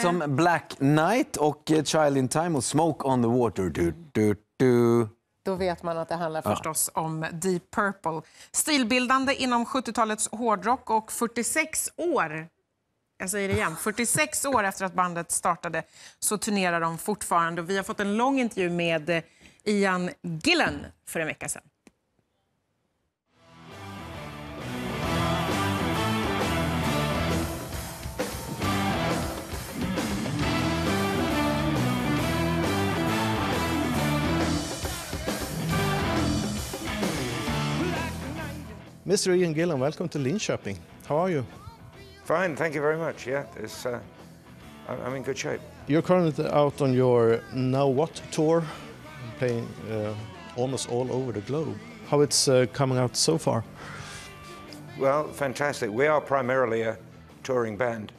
som Black Knight och Child in Time och Smoke on the Water. Då vet man att det handlar förstås om Deep Purple. Stilbildande inom 70-talets hårdrock och 46 år, jag säger det igen, 46 år efter att bandet startade så turnerar de fortfarande. Och vi har fått en lång intervju med Ian Gillan för en vecka sedan. Mr. Ian Gillan, welcome to Linköping. How are you? Fine, thank you very much. Yeah, I'm in good shape. You're currently out on your Now What tour, playing almost all over the globe. How it's coming out so far? Well, fantastic. We are primarily a touring band,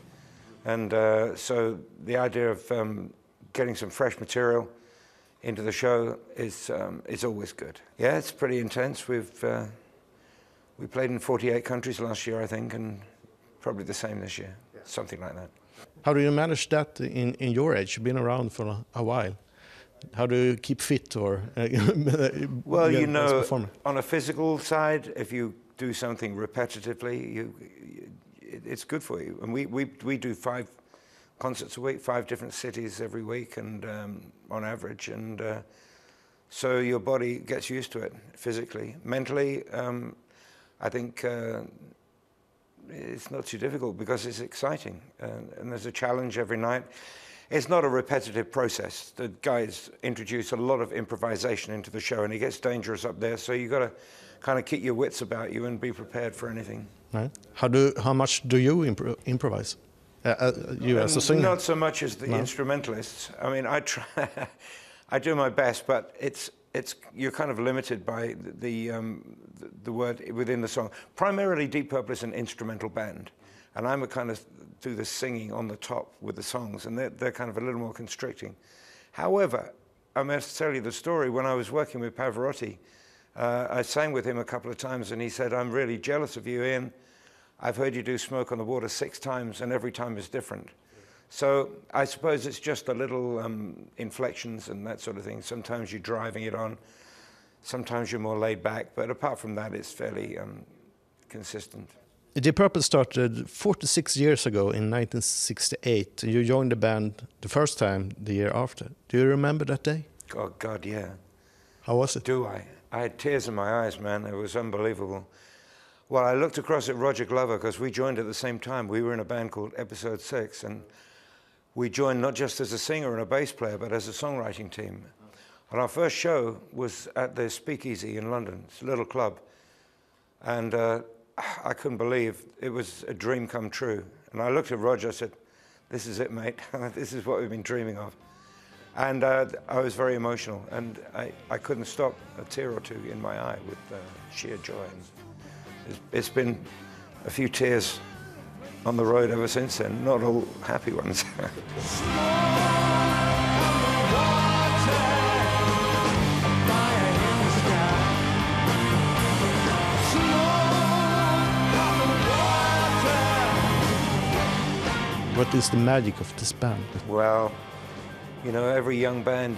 and so the idea of getting some fresh material into the show is always good. Yeah, it's pretty intense. We played in 48 countries last year, I think, and probably the same this year, something like that. How do you manage that in your age? You've been around for a while. How do you keep fit or well, you know, on a physical side, if you do something repetitively, it's good for you. And we do 5 concerts a week, 5 different cities every week, and on average, and so your body gets used to it physically. Mentally, I think it's not too difficult because it's exciting and there's a challenge every night. It's not a repetitive process. The guys introduce a lot of improvisation into the show and it gets dangerous up there, so you've got to kind of keep your wits about you and be prepared for anything. Right. How much do you improvise? You as a singer? Not so much as the instrumentalists. I mean, I try. I do my best, but you're kind of limited by the word within the song. Primarily, Deep Purple is an instrumental band, and I'm a kind of do the singing on the top with the songs, and they're kind of a little more constricting. However, I must tell you the story. When I was working with Pavarotti, I sang with him a couple of times, and he said, "I'm really jealous of you, Ian. I've heard you do Smoke on the Water 6 times, and every time is different." So I suppose it's just a little inflections and that sort of thing. Sometimes you're driving it on, sometimes you're more laid back, but apart from that, it's fairly consistent. Deep Purple started 46 years ago in 1968. You joined the band the first time the year after. Do you remember that day? Oh, God, yeah. How was it? Do I? I had tears in my eyes, man. It was unbelievable. Well, I looked across at Roger Glover because we joined at the same time. We were in a band called Episode 6, and we joined not just as a singer and a bass player, but as a songwriting team. And our first show was at the Speakeasy in London. It's a little club. And I couldn't believe it was a dream come true. And I looked at Roger, I said, "This is it, mate. This is what we've been dreaming of." And I was very emotional. And I couldn't stop a tear or two in my eye with sheer joy. And it's been a few tears on the road ever since then, not all happy ones. What is the magic of this band? Well, you know, every young band,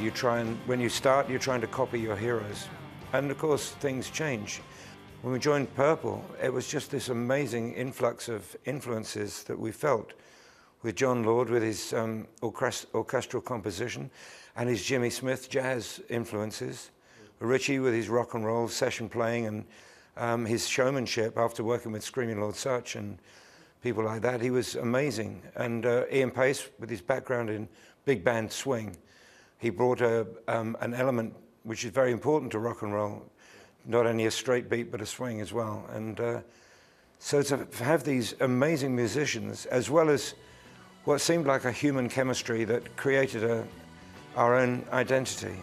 when you start, you're trying to copy your heroes. And of course, things change. When we joined Purple, it was just this amazing influx of influences that we felt with John Lord, with his orchestral composition, and his Jimmy Smith jazz influences, Richie with his rock and roll session playing, and his showmanship after working with Screaming Lord Sutch and people like that. He was amazing. And Ian Pace, with his background in big band swing, he brought an element which is very important to rock and roll. Not only a straight beat, but a swing as well. And so to have these amazing musicians, as well as what seemed like a human chemistry that created our own identity.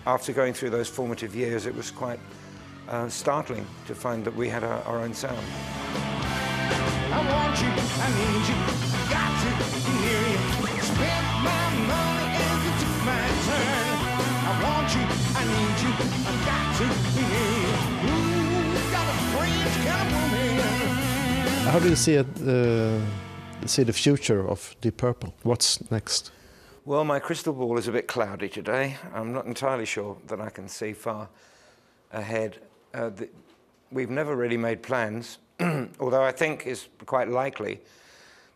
After going through those formative years, it was quite startling to find that we had our own sound. I want you, I need you, I got to be near you. Spent my money and you took my turn. I want you, I need you, I got to be near you. Ooh, got a strange kind of woman. How do you see it see the future of Deep Purple? What's next? Well, my crystal ball is a bit cloudy today. I'm not entirely sure that I can see far ahead. We've never really made plans, although I think it's quite likely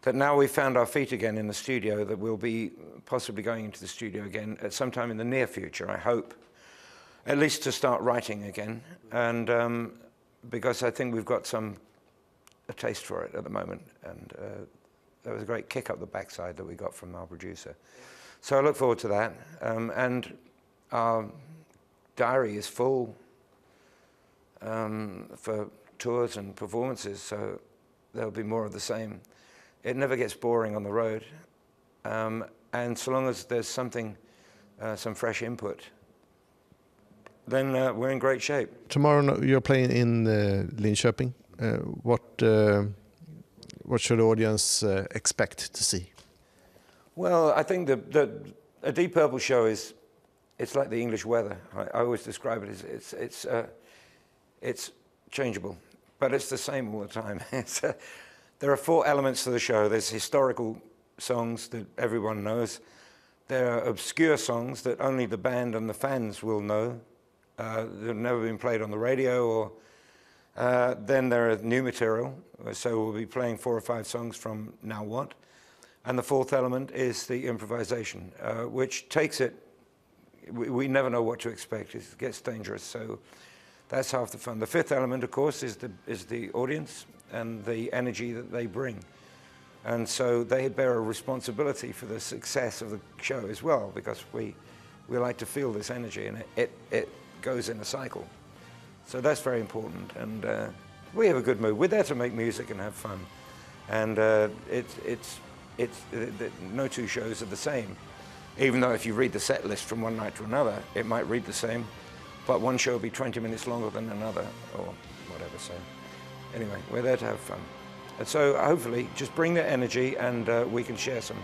that now we've found our feet again in the studio, that we'll be possibly going into the studio again at some time in the near future, I hope, at least to start writing again. And because I think we've got a taste for it at the moment. And there was a great kick up the backside that we got from our producer. So I look forward to that. And our diary is full for tours and performances, so there'll be more of the same. It never gets boring on the road. And so long as there's something, some fresh input, then we're in great shape. Tomorrow you're playing in Linköping. What should the audience expect to see? Well, I think a Deep Purple show it's like the English weather. I always describe it as it's changeable, but it's the same all the time. There are 4 elements to the show. There's historical songs that everyone knows. There are obscure songs that only the band and the fans will know. They've never been played on the radio. Or then there are new material. So we'll be playing 4 or 5 songs from Now What. And the 4th element is the improvisation, which takes it. We never know what to expect. It gets dangerous. So that's half the fun. The 5th element, of course, is the audience and the energy that they bring. And so they bear a responsibility for the success of the show as well, because we like to feel this energy, and it goes in a cycle. So that's very important. And we have a good mood. We're there to make music and have fun. And no 2 shows are the same. Even though if you read the set list from one night to another, it might read the same, but one show will be 20 minutes longer than another, or whatever. So anyway, we're there to have fun. And so hopefully just bring the energy, and we can share some